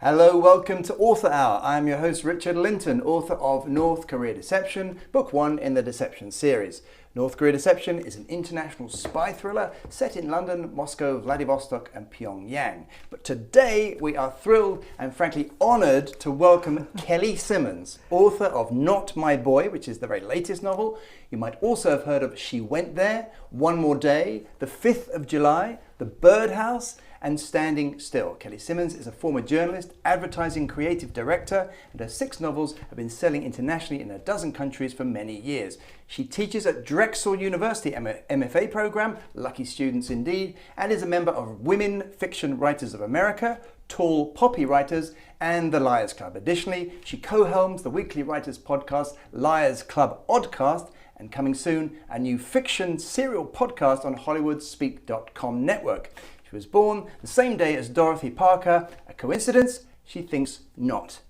Hello, welcome to Author Hour. I am your host Richard Lyntton, author of North Korea Deception, book 1 in the Deception series. North Korea Deception is an international spy thriller set in London, Moscow, Vladivostok and Pyongyang. But today we are thrilled and frankly honoured to welcome Kelly Simmons, author of Not My Boy, which is the very latest novel. You might also have heard of She Went There, One More Day, The 5th of July, The Birdhouse, and Standing Still. Kelly Simmons is a former journalist, advertising creative director, and her 6 novels have been selling internationally in a dozen countries for many years. She teaches at Drexel University MFA program, lucky students indeed, and is a member of Women Fiction Writers of America, Tall Poppy Writers, and the Liars Club. Additionally, she co-helms the weekly writers podcast Liars Club Oddcast, and coming soon, a new fiction serial podcast on HollywoodSpeak.com network. She was born the same day as Dorothy Parker. A coincidence? She thinks not.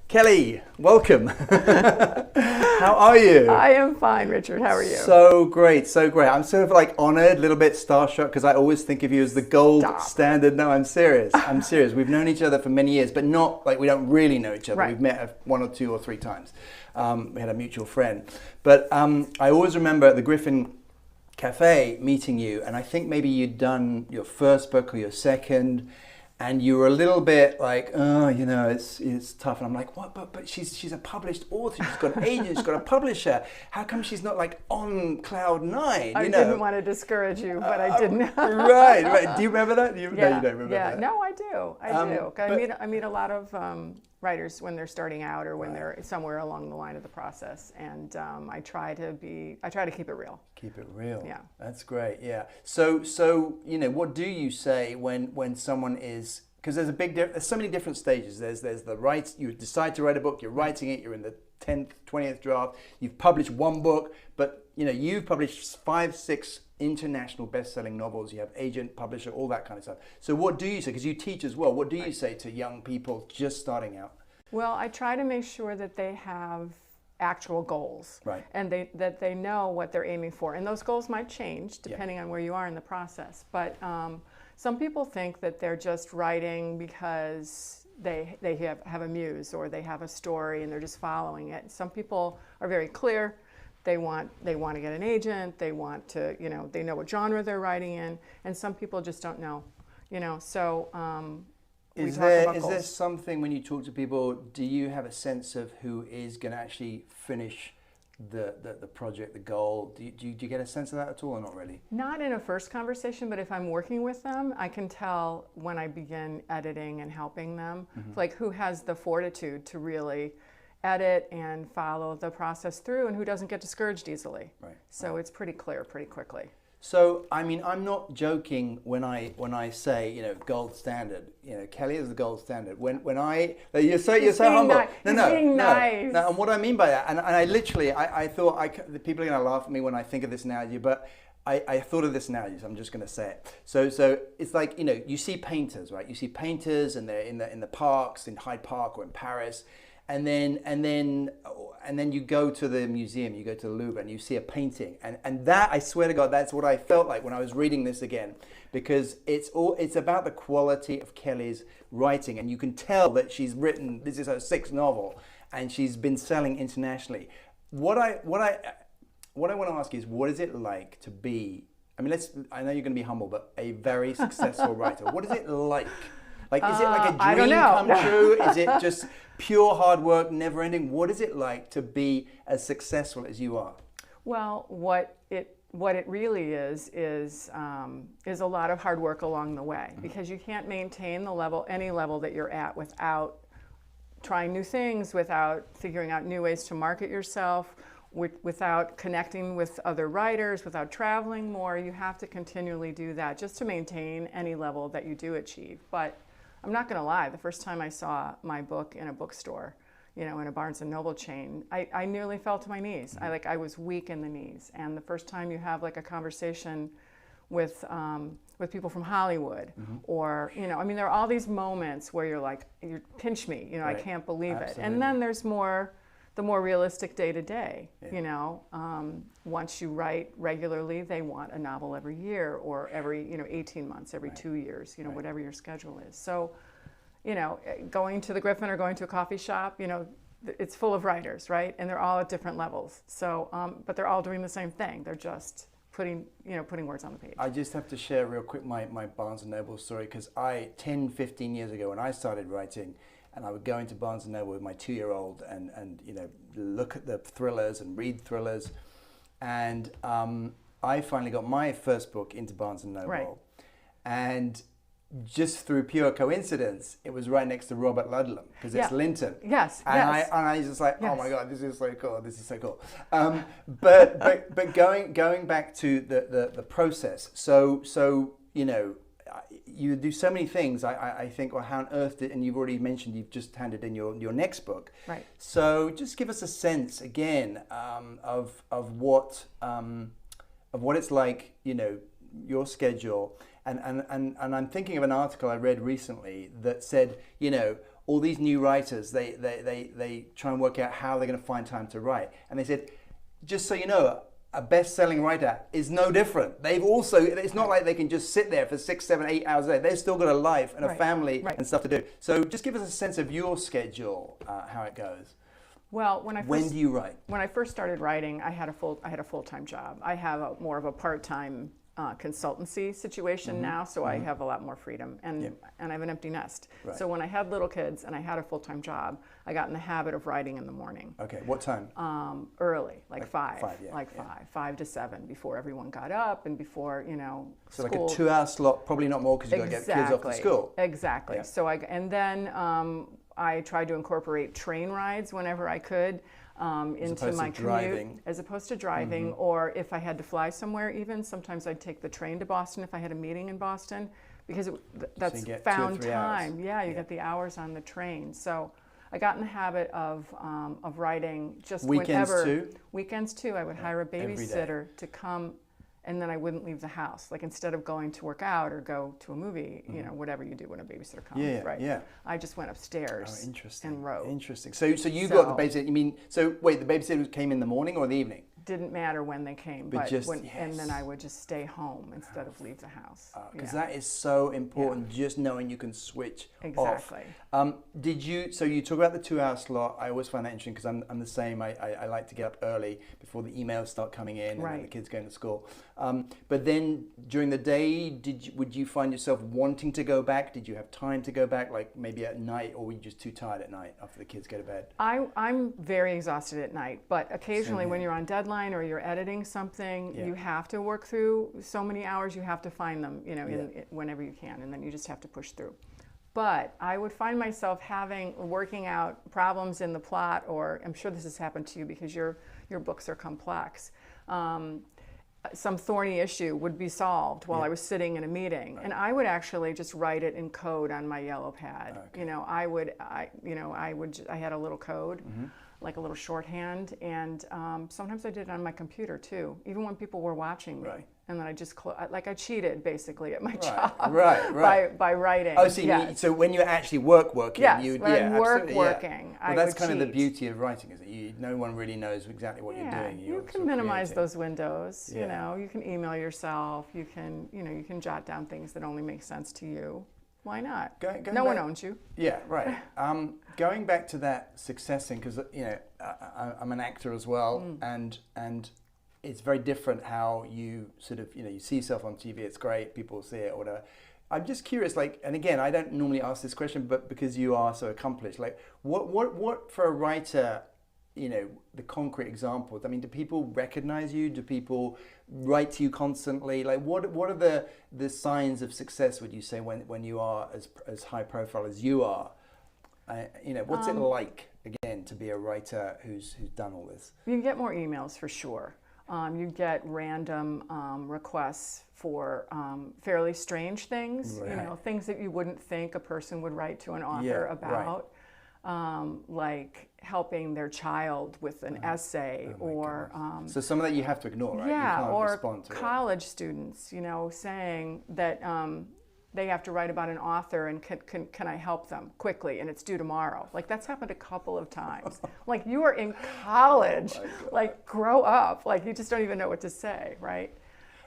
Kelly, welcome. How are you? I am fine, Richard. How are you? So great, so great. I'm sort of like honored, a little bit starstruck, because I always think of you as the gold standard. No, I'm serious. I'm serious. We've known each other for many years, but not like we don't really know each other. Right. We've met 1 or 2 or 3 times. We had a mutual friend. But I always remember at the Griffin Cafe meeting you, and I think maybe you'd done your first book or your second, and you were a little bit like, oh, you know, it's tough. And I'm like, what? But she's a published author. She's got an agent. She's got a publisher. How come she's not like on cloud 9? I didn't want to discourage you, but I didn't. right. Do you remember that? No, you don't remember that. No, I do. I meet a lot of writers when they're starting out or when they're somewhere along the line of the process, and I try to keep it real. Keep it real. Yeah, that's great. Yeah. So you know, what do you say when someone is, because there's so many different stages. There's the right. You decide to write a book. You're writing it. You're in the 10th, 20th draft. You've published 1 book, but you know you've published 5, 6 international best-selling novels. You have agent, publisher, all that kind of stuff. So what do you say? Because you teach as well. What do you say to young people just starting out? Well, I try to make sure that they have actual goals, right, and that they know what they're aiming for. And those goals might change depending on where you are in the process. But some people think that they're just writing because they have a muse or they have a story and they're just following it. Some people are very clear. They want to get an agent. They want to, you know, they know what genre they're writing in, and some people just don't know, you know. So is there something when you talk to people? Do you have a sense of who is going to actually finish the project, the goal? Do you get a sense of that at all, or not really? Not in a first conversation, but if I'm working with them, I can tell when I begin editing and helping them, like who has the fortitude to really edit and follow the process through, and who doesn't get discouraged easily. Right. So it's pretty clear pretty quickly. So I mean, I'm not joking when I say, you know, gold standard. You know, Kelly is the gold standard. When I you're so humble. Nice. No. And what I mean by that, and I literally I thought the people are going to laugh at me when I think of this analogy, but I thought of this analogy, so I'm just going to say it. So it's like, you know, you see painters, right? You see painters, and they're in the parks, in Hyde Park or in Paris. And then you go to the museum, you go to the Louvre, and you see a painting, and that, I swear to God, that's what I felt like when I was reading this again, because it's about the quality of Kelly's writing, and you can tell that she's written, this is her 6th novel, and she's been selling internationally. What I want to ask is, what is it like to be? I mean, I know you're going to be humble, but a very successful writer. What is it like? Like, is it like a dream come true? Is it just pure hard work, never ending? What is it like to be as successful as you are? Well, what it really is a lot of hard work along the way, because you can't maintain any level that you're at without trying new things, without figuring out new ways to market yourself, without connecting with other writers, without traveling more. You have to continually do that just to maintain any level that you do achieve. But I'm not going to lie, the first time I saw my book in a bookstore, you know, in a Barnes & Noble chain, I nearly fell to my knees. I was weak in the knees. And the first time you have like a conversation with people from Hollywood, or, you know, I mean, there are all these moments where you're like, you pinch me, you know, right. I can't believe Absolutely. It. And then there's more the more realistic day to day. You know, once you write regularly, they want a novel every year or every 18 months, every 2 years, whatever your schedule is. So, going to the Griffin or going to a coffee shop, it's full of writers, right? And they're all at different levels. So, but they're all doing the same thing. They're just putting words on the page. I just have to share real quick my Barnes & Noble story, because 10-15 years ago when I started writing, and I would go into Barnes & Noble with my 2-year-old and look at the thrillers and read thrillers, and I finally got my first book into Barnes & Noble, right. And just through pure coincidence, it was right next to Robert Ludlum, because it's Lyntton. Yes, and yes. I was just like, yes. oh my God, this is so cool. This is so cool. But going back to the process. So you do so many things. I think, well, how on earth did? And you've already mentioned you've just handed in your next book. Right. So just give us a sense again of what it's like. Your schedule. And I'm thinking of an article I read recently that said, all these new writers, they try and work out how they're going to find time to write. And they said, just so you know, a best-selling writer is no different. It's not like they can just sit there for 6, 7, 8 hours a day. They've still got a life and a family and stuff to do. So just give us a sense of your schedule, how it goes. Well, when do you write? When I first started writing, I had a full-time job. I have more of a part-time consultancy situation now, so I have a lot more freedom, and I have an empty nest. Right. So when I had little kids and I had a full-time job, I got in the habit of writing in the morning. Okay, what time? Early, like 5, 5 to 7, before everyone got up and before So school. like a 2-hour slot, probably not more, because you got to get kids off to school. Exactly. Yeah. So then I tried to incorporate train rides whenever I could. Into my commute, as opposed to driving, or if I had to fly somewhere, even sometimes I'd take the train to Boston if I had a meeting in Boston, because that's found time. Yeah, you get the hours on the train. So I got in the habit of writing just weekends whenever. too? Weekends too. I would hire a babysitter to come, and then I wouldn't leave the house. Like, instead of going to work out or go to a movie, whatever you do when a babysitter comes, right? Yeah. I just went upstairs and wrote. Interesting. So you got the babysitter. You mean, so wait, the babysitter came in the morning or the evening? Didn't matter when they came, and then I would just stay home instead of leave the house. Because that is so important, just knowing you can switch off. So you talk about the 2-hour slot. I always find that interesting, because I'm the same. I like to get up early before the emails start coming in and the kids going to school. But then during the day, would you find yourself wanting to go back? Did you have time to go back, like maybe at night, or were you just too tired at night after the kids go to bed? I'm very exhausted at night, but occasionally when you're on deadline or you're editing something, you have to work through so many hours. You have to find them, whenever you can, and then you just have to push through. But I would find myself working out problems in the plot, or I'm sure this has happened to you because your books are complex. Some thorny issue would be solved while I was sitting in a meeting, and I would actually just write it in code on my yellow pad. Okay. I had a little code, like a little shorthand, and sometimes I did it on my computer too, even when people were watching me. Right. And then I just I cheated basically at my job by writing. Oh, so when you actually working, working. Well, that's kind of the beauty of writing, is that no one really knows exactly what you're doing. You can minimize those windows. You can email yourself. You can jot down things that only make sense to you. Why not? No one owns you. Yeah, right. Going back to that success thing, because I'm an actor as well, and it's very different how you sort of, you see yourself on TV, it's great, people see it or whatever. I'm just curious, and again, I don't normally ask this question, but because you are so accomplished, what for a writer, the concrete examples, I mean, do people recognize you? Do people write to you constantly? What are the signs of success, would you say, when you are as high profile as you are? What's it like, again, to be a writer who's done all this? You get more emails for sure. You get random requests for fairly strange things, things that you wouldn't think a person would write to an author about, like helping their child with an essay, or so some of that you have to ignore, right? Yeah, you can't or respond to college students, saying that they have to write about an author and can I help them quickly and it's due tomorrow. Like that's happened a couple of times. Like you are in college, like grow up, like you just don't even know what to say, right?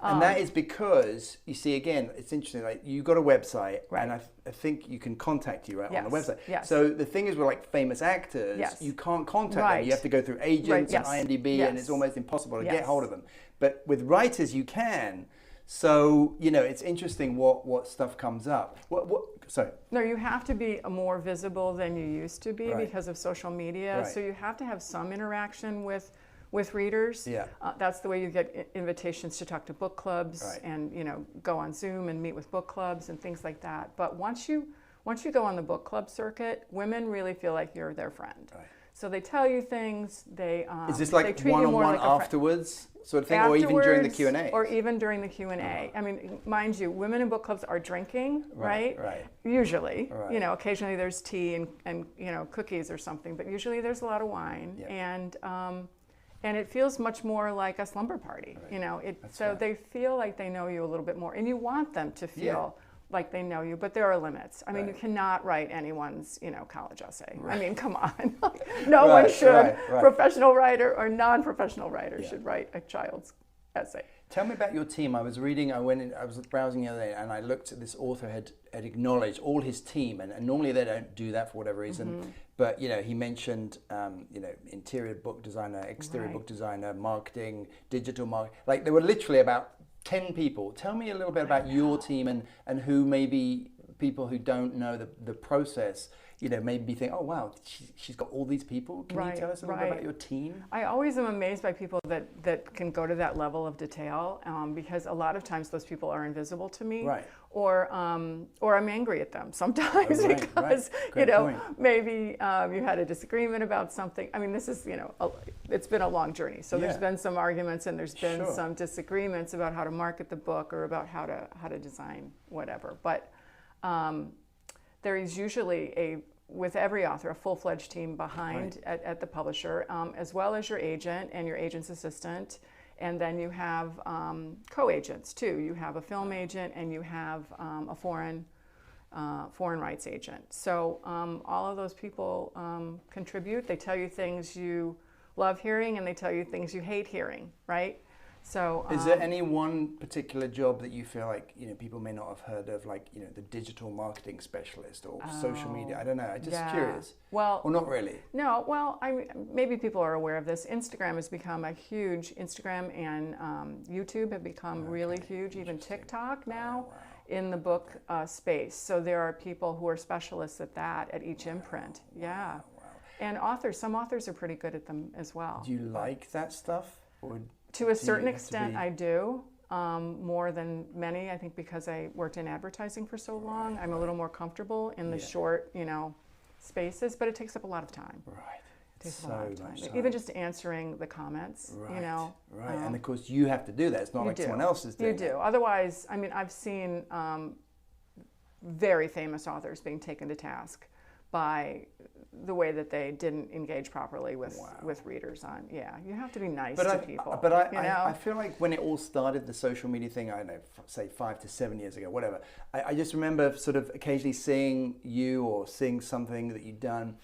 And that is because, you see, again, it's interesting, like you've got a website, right. and I think you can contact you yes. on the website. Yes. So the thing is with like famous actors, yes. you can't contact right. them. You have to go through agents right. yes. and IMDb, yes. and it's almost impossible to yes. get hold of them. But with writers, you can. So, you know, it's interesting what stuff comes up. Sorry. No, you have to be more visible than you used to be right. because of social media. Right. So you have to have some interaction with readers. Yeah. That's the way you get invitations to talk to book clubs right. and, you know, go on Zoom and meet with book clubs and things like that. But once you go on the book club circuit, women really feel like you're their friend. Right. So they tell you things. Is this like one-on-one afterwards sort of thing, or even during the Q&A? Or even during the Q&A. I mean, mind you, women in book clubs are drinking, right? Right. Usually, right. you know, occasionally there's tea and you know cookies or something, but usually there's a lot of wine, yeah. And it feels much more like a slumber party, right. you know. So right. they feel like they know you a little bit more, and you want them to feel. Like they know you, but there are limits. I mean, you cannot write anyone's, you know, college essay. Right. I mean, come on. No one should. Right. Professional writer or non-professional writer should write a child's essay. Tell me about your team. I was browsing the other day, and I looked at this author had acknowledged all his team, and normally they don't do that for whatever reason. Mm-hmm. But you know, he mentioned you know, interior book designer, exterior book designer, marketing, digital marketing. Like there were literally about 10 people. Tell me a little bit about your team and who maybe people who don't know the process, you know, maybe think, oh wow, she's got all these people. Can you tell us a little bit about your team? I always am amazed by people that can go to that level of detail because a lot of times those people are invisible to me. Right. Or I'm angry at them sometimes because you know maybe you had a disagreement about something. I mean, this is, you know, it's been a long journey. So there's been some arguments and there's been some disagreements about how to market the book or about how to design whatever. But there is usually with every author, a full-fledged team behind at the publisher, as well as your agent and your agent's assistant. And then you have co-agents too. You have a film agent and you have a foreign rights agent. So all of those people contribute. They tell you things you love hearing and they tell you things you hate hearing, right? So is there any one particular job that you feel like, you know, people may not have heard of, like, you know, the digital marketing specialist or social media? I don't know. I'm just curious. Well, or not really. No. Well, maybe people are aware of this. Instagram has become a huge. Instagram and YouTube have become really huge. Even TikTok now in the book space. So there are people who are specialists at that at each imprint. Yeah. Wow. And authors. Some authors are pretty good at them as well. Do you like that stuff? Or to a certain extent, I do, more than many. I think because I worked in advertising for so long, I'm a little more comfortable in the short, you know, spaces. But it takes up a lot of time. Right. It takes a lot of time. Even just answering the comments, you know. Right. And of course, you have to do that. It's not like someone else is doing it. You do. Otherwise, I mean, I've seen very famous authors being taken to task by the way that they didn't engage properly with readers on. Yeah, you have to be nice to people. But I feel like when it all started, the social media thing, I don't know, say 5 to 7 years ago, whatever, I just remember sort of occasionally seeing you or seeing something that you'd done.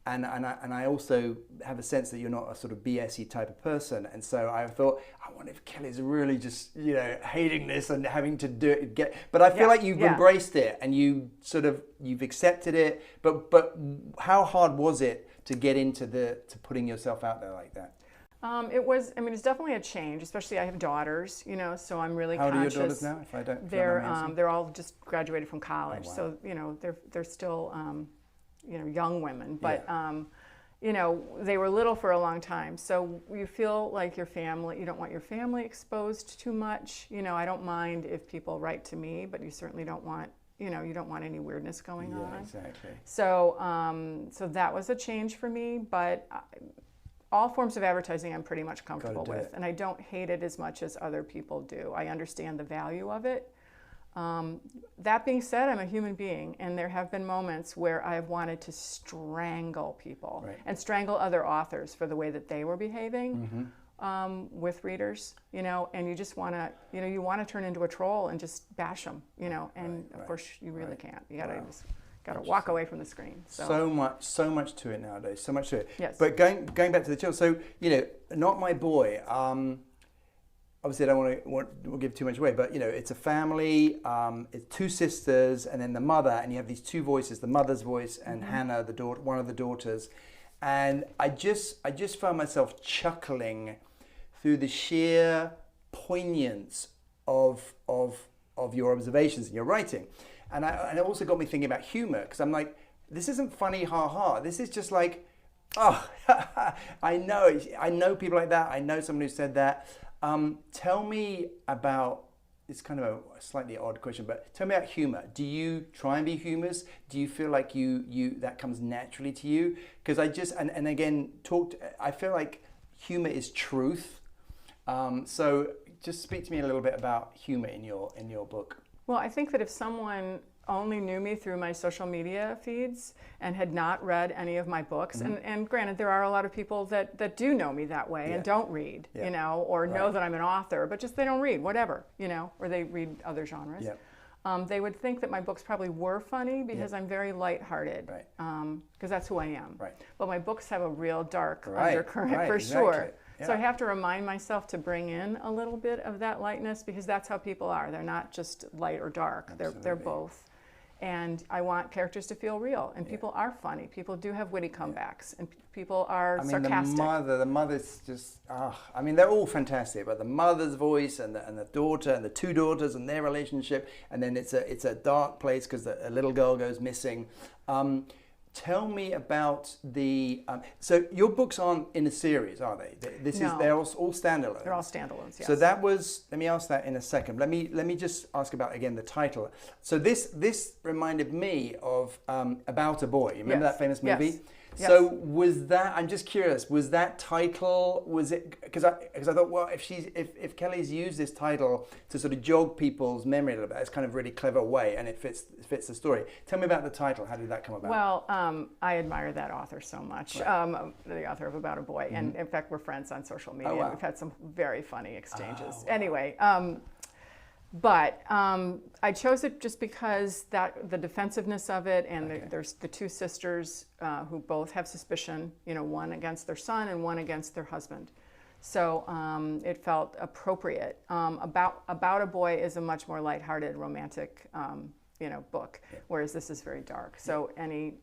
And I also have a sense that you're not a sort of BS-y type of person. And so I thought, I wonder if Kelly's really just, you know, hating this and having to do it. But I feel like you've embraced it and you've accepted it. But how hard was it to get into to putting yourself out there like that? It was. I mean, it's definitely a change. Especially, I have daughters, you know, so I'm really conscious. How old are your daughters now? If I don't, they're all just graduated from college, Oh, wow. So you know, they're still. You know, young women, but you know, they were little for a long time. So you feel like your family, you don't want your family exposed too much. You know, I don't mind if people write to me, but you certainly don't want, you know, you don't want any weirdness going on. Exactly. So, so that was a change for me, but all forms of advertising I'm pretty much comfortable with, and I don't hate it as much as other people do. I understand the value of it. That being said, I'm a human being, and there have been moments where I've wanted to strangle people and strangle other authors for the way that they were behaving. with readers, and you just want to, you want to turn into a troll and just bash them, and of course you really can't. You gotta walk away from the screen. So much to it nowadays. So much to it. Yes. But going back to the children. So Not My Boy. Obviously, I don't want to give too much away, but it's a family. It's two sisters, and then the mother, and you have these two voices: the mother's voice and Hannah, the daughter, one of the daughters. And I just found myself chuckling through the sheer poignance of your observations and your writing, and it also got me thinking about humor, because I'm like, this isn't funny, ha ha. This is just like, oh, I know people like that. I know someone who said that. Tell me about, it's kind of a slightly odd question, but tell me about humor. Do you try and be humorous? Do you feel like you that comes naturally to you? Because I feel like humor is truth. So just speak to me a little bit about humor in your book. Well, I think that if someone only knew me through my social media feeds and had not read any of my books, and granted, there are a lot of people that do know me that way and don't read, or know that I'm an author, but just they don't read, whatever, or they read other genres. They would think that my books probably were funny because I'm very lighthearted, because that's who I am. But my books have a real dark undercurrent for sure. So I have to remind myself to bring in a little bit of that lightness, because that's how people are. They're not just light or dark. They're both. And I want characters to feel real. And people are funny. People do have witty comebacks. And people are sarcastic. The mother's just, they're all fantastic. But the mother's voice and the daughter and the two daughters and their relationship. And then it's a dark place because a little girl goes missing. Tell me about the. So your books aren't in a series, are they? They're all standalone. They're all standalones. Yes. So that was. Let me ask that in a second. Let me just ask about again the title. So this reminded me of About a Boy. You remember that famous movie? Yes. So was that? I'm just curious. Was that title? Was it because I thought, well, if Kelly's used this title to sort of jog people's memory a little bit, it's kind of really clever way, and it fits the story. Tell me about the title. How did that come about? Well, I admire that author so much. The author of About a Boy, and in fact, we're friends on social media. Oh, wow. And we've had some very funny exchanges. Oh, wow. Anyway. But I chose it just because the defensiveness of it, and there's the two sisters who both have suspicion, one against their son and one against their husband. So it felt appropriate. About a Boy is a much more lighthearted, romantic, book, whereas this is very dark. So any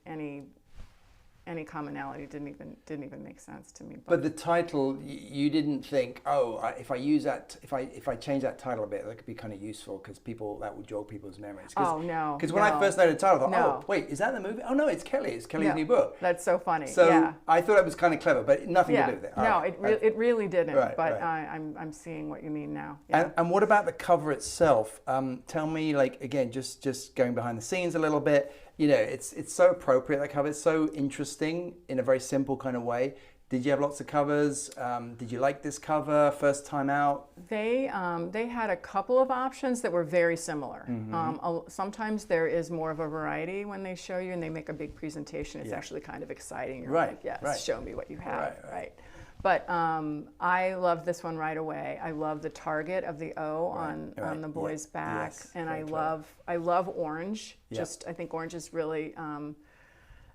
commonality didn't even make sense to me. But the title, you didn't think, if I change that title a bit, that could be kind of useful because that would jog people's memories. No. Because when I first heard the title, I thought, wait, is that the movie? Oh no, it's Kelly. It's Kelly's new book. That's so funny. So I thought it was kind of clever, but nothing to do with it. No, it really didn't. But I'm seeing what you mean now. Yeah. And what about the cover itself? Tell me, again, just going behind the scenes a little bit. It's so appropriate, that cover. It's so interesting in a very simple kind of way. Did you have lots of covers? Did you like this cover first time out? They had a couple of options that were very similar. Sometimes there is more of a variety when they show you and they make a big presentation. It's actually kind of exciting. You're like, yes, show me what you have. Right. But I love this one right away. I love the target of the O on the boy's back, and I love orange. I think orange is really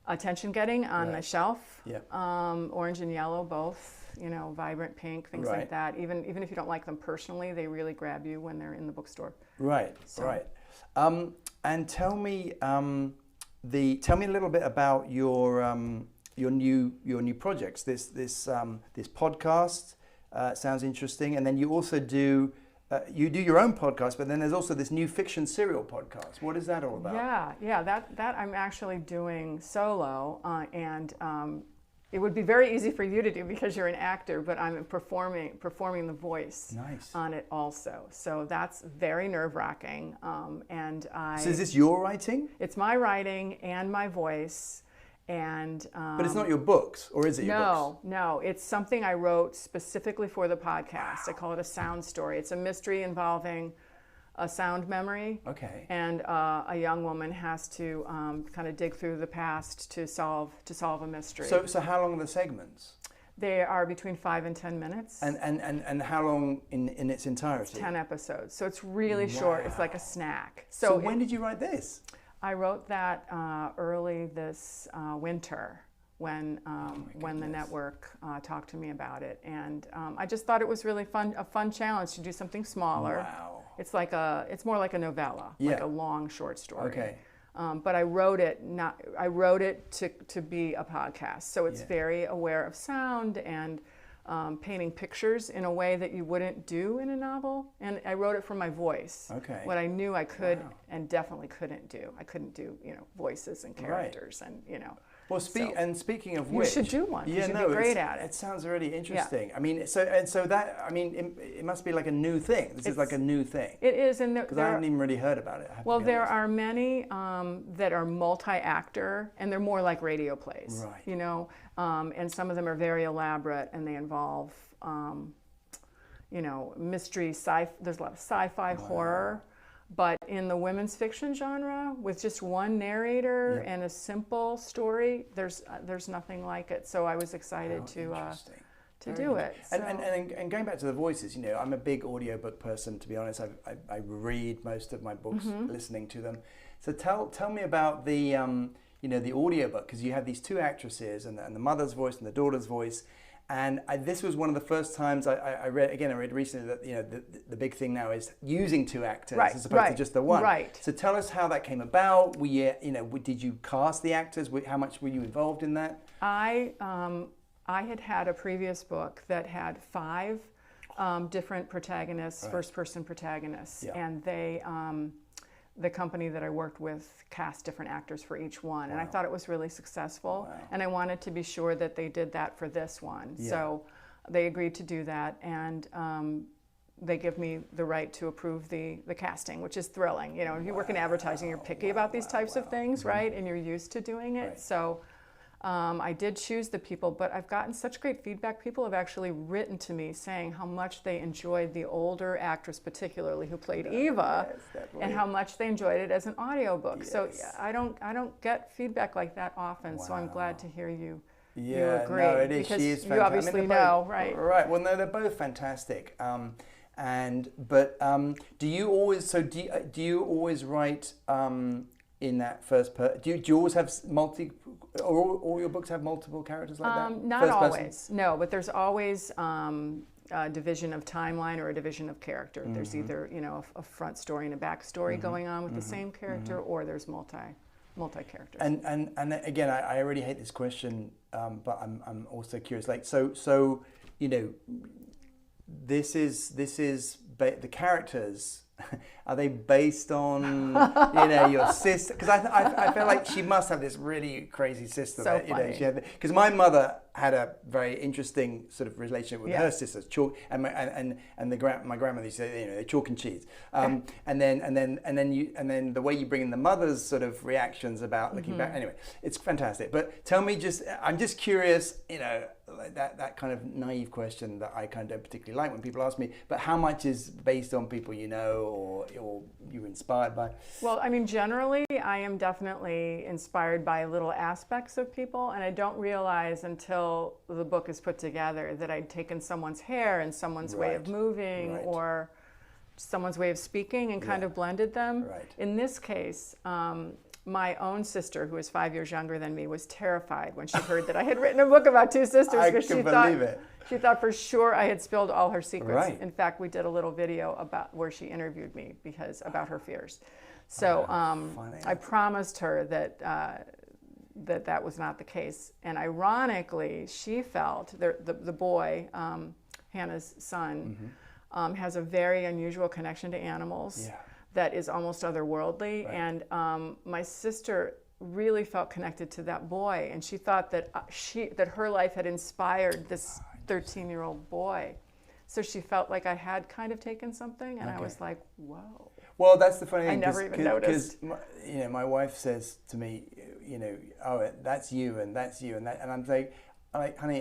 attention-getting on the shelf. Orange and yellow both, vibrant pink, things like that. Even if you don't like them personally, they really grab you when they're in the bookstore. Right. And tell me a little bit about your new projects. This podcast sounds interesting, and then you also do your own podcast, but then there's also this new fiction serial podcast. What is that all about? That I'm actually doing solo, and it would be very easy for you to do because you're an actor, but I'm performing the voice on it also. So that's very nerve-wracking. So is this your writing? It's my writing and my voice. But it's not your books, or is it your books? No, it's something I wrote specifically for the podcast. I call it a sound story. It's a mystery involving a sound memory. Okay. And a young woman has to kind of dig through the past to solve a mystery. So how long are the segments? They are between 5 and 10 minutes. And how long in its entirety? It's 10 episodes, so it's really short. It's like a snack. So when did you write this? I wrote that early this winter when the network talked to me about it, and I just thought it was really a fun challenge to do something smaller. Wow. It's more like a novella, like a long short story. Okay. But I wrote it to be a podcast, so it's very aware of sound and painting pictures in a way that you wouldn't do in a novel. And I wrote it from my voice. Okay. What I knew I could and definitely couldn't do. I couldn't do, voices and characters and. Well, speaking of which, you should do one. You should be great at it. It sounds really interesting. Yeah. I mean, it must be like a new thing. This is like a new thing. It is, and because I haven't even really heard about it. Well, there are many that are multi-actor, and they're more like radio plays. Right. And some of them are very elaborate, and they involve, mystery, there's a lot of sci-fi, horror. But in the women's fiction genre, with just one narrator and a simple story, there's nothing like it. So I was excited to do it. And going back to the voices, I'm a big audiobook person, to be honest. I read most of my books listening to them. So tell me about the the audiobook, because you have these two actresses and the mother's voice and the daughter's voice. And this was one of the first times I read recently that the big thing now is using two actors as opposed to just the one. Right. So tell us how that came about. Did you cast the actors? How much were you involved in that? I had a previous book that had 5 different protagonists, first-person protagonists, and they. The company that I worked with cast different actors for each one, and I thought it was really successful, and I wanted to be sure that they did that for this one. So they agreed to do that, and they give me the right to approve the casting, which is thrilling. If you work in advertising, you're picky about these types of things, right? And you're used to doing it. So I did choose the people, but I've gotten such great feedback. People have actually written to me saying how much they enjoyed the older actress, particularly who played Eva, and how much they enjoyed it as an audiobook. Yes. So I don't get feedback like that often. So I'm glad to hear you agree. No, it is. Because she is fantastic. You obviously know, right? Right. Well, no, they're both fantastic. Do you always write in that first person? Do you always have all your books have multiple characters like that? Not always, no, but there's always a division of timeline or a division of character. There's either a front story and a back story going on with the same character, or there's multi characters. And again, I already hate this question, but I'm also curious. Like so this is the characters. Are they based on your sister? Because I feel like she must have this really crazy sister. So that, she had. Because my mother had a very interesting sort of relationship with her sisters, chalk and my grandmother used to say they chalk and cheese. And then the way you bring in the mother's sort of reactions about looking back. Anyway, it's fantastic. But tell me, I'm just curious. That kind of naive question that I kind of don't particularly like when people ask me. But how much is based on people or you're inspired by? Well, I mean, generally, I am definitely inspired by little aspects of people, and I don't realize until the book is put together that I'd taken someone's hair and someone's way of moving or someone's way of speaking and kind of blended them. Right. In this case, my own sister, who is 5 years younger than me, was terrified when she heard that I had written a book about two sisters. I can believe it. She thought for sure I had spilled all her secrets. Right. In fact, we did a little video about where she interviewed me about her fears. So I promised her that that was not the case. And ironically, she felt the boy, Hannah's son, has a very unusual connection to animals. Yeah. That is almost otherworldly, and my sister really felt connected to that boy, and she thought that her life had inspired this 13-year-old boy. So she felt like I had kind of taken something, and I was like, whoa. Well, that's the funny thing. I never even noticed. Because my wife says to me, oh, that's you, and that's you, and I'm like, honey,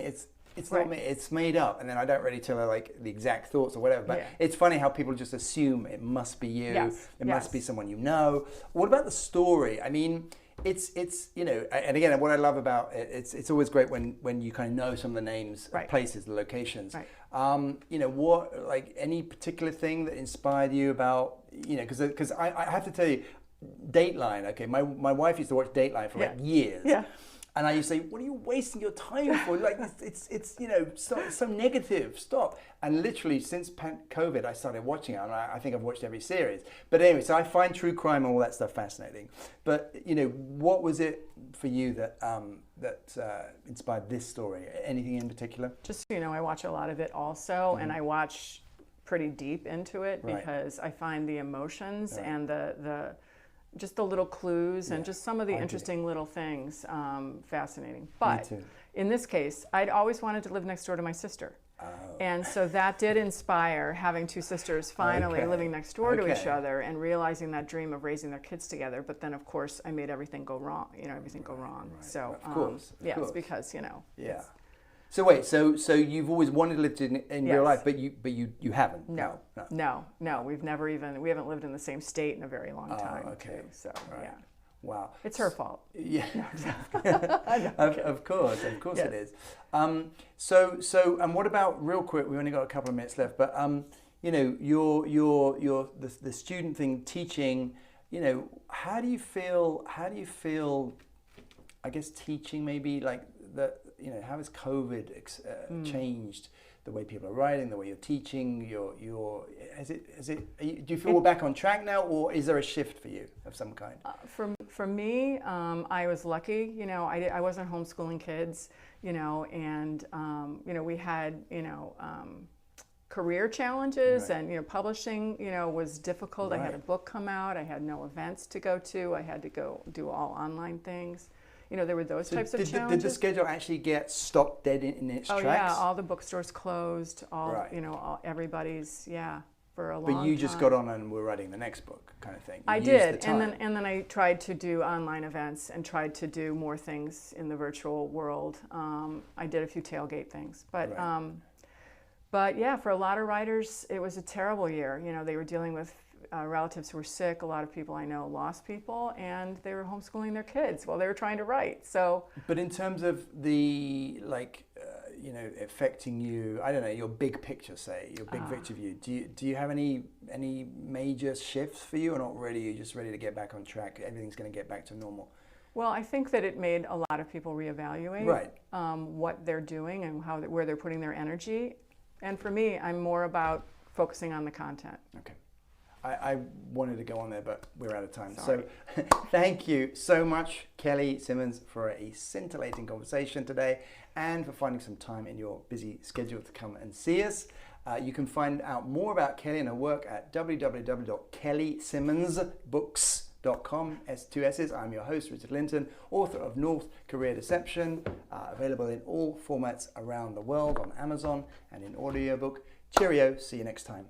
it's not me, it's made up. And then I don't really tell her like the exact thoughts or whatever. But it's funny how people just assume it must be you. Yes. It must be someone you know. What about the story? I mean, it's you know, and again, what I love about it, it's always great when you kind of know some of the names of places, the locations. Right. You know, what, like, any particular thing that inspired you about, you know, because I have to tell you, Dateline. Okay, my wife used to watch Dateline for like years. Yeah. And I used to say, what are you wasting your time for? Like, it's you know, so negative, stop. And literally since COVID, I started watching it, and I think I've watched every series. But anyway, so I find true crime and all that stuff fascinating. But, you know, what was it for you that inspired this story? Anything in particular? Just, you know, I watch a lot of it also, and I watch pretty deep into it because I find the emotions and the just the little clues and just some of the interesting little things fascinating. But in this case, I'd always wanted to live next door to my sister. And so that did inspire having two sisters finally living next door to each other and realizing that dream of raising their kids together. But then, of course, I made everything go wrong, you know, everything go wrong. Right. So, of course. it's because, you know. Yeah. So wait, so you've always wanted to live in real life, but you haven't? No. We haven't lived in the same state in a very long time. Okay. Too, so right. yeah. Wow. It's her fault. Yeah. Of course it is. So and what about, real quick? We only got a couple of minutes left, but you know, your the student thing, teaching. You know, how do you feel? I guess teaching, maybe, like, that. You know, how has COVID changed the way people are writing, the way you're teaching? Do you feel we're back on track now, or is there a shift for you of some kind? For me, I was lucky. You know, I wasn't homeschooling kids. You know, and you know, we had, you know, career challenges, and, you know, publishing, you know, was difficult. I had a book come out. I had no events to go to. I had to go do all online things. You know, there were those types of challenges. Did the schedule actually get stopped dead in its tracks? Oh yeah, all the bookstores closed. You know, everybody's for a long time. But you just got on and were writing the next book, kind of thing. I did, and then I tried to do online events and tried to do more things in the virtual world. I did a few tailgate things, but yeah, for a lot of writers, it was a terrible year. You know, they were dealing with relatives who were sick. A lot of people I know lost people, and they were homeschooling their kids while they were trying to write. So, but in terms of the, like, you know, affecting you, I don't know, your big picture, say, your big picture view. Do you have any major shifts for you, or not really? You're just ready to get back on track. Everything's going to get back to normal. Well, I think that it made a lot of people reevaluate what they're doing and where they're putting their energy. And for me, I'm more about focusing on the content. Okay. I wanted to go on there, but we're out of time. Sorry. So thank you so much, Kelly Simmons, for a scintillating conversation today, and for finding some time in your busy schedule to come and see us. You can find out more about Kelly and her work at www.kellysimmonsbooks.com, two S's. I'm your host, Richard Lyntton, author of North Korea Deception, available in all formats around the world on Amazon and in audiobook. Cheerio, see you next time.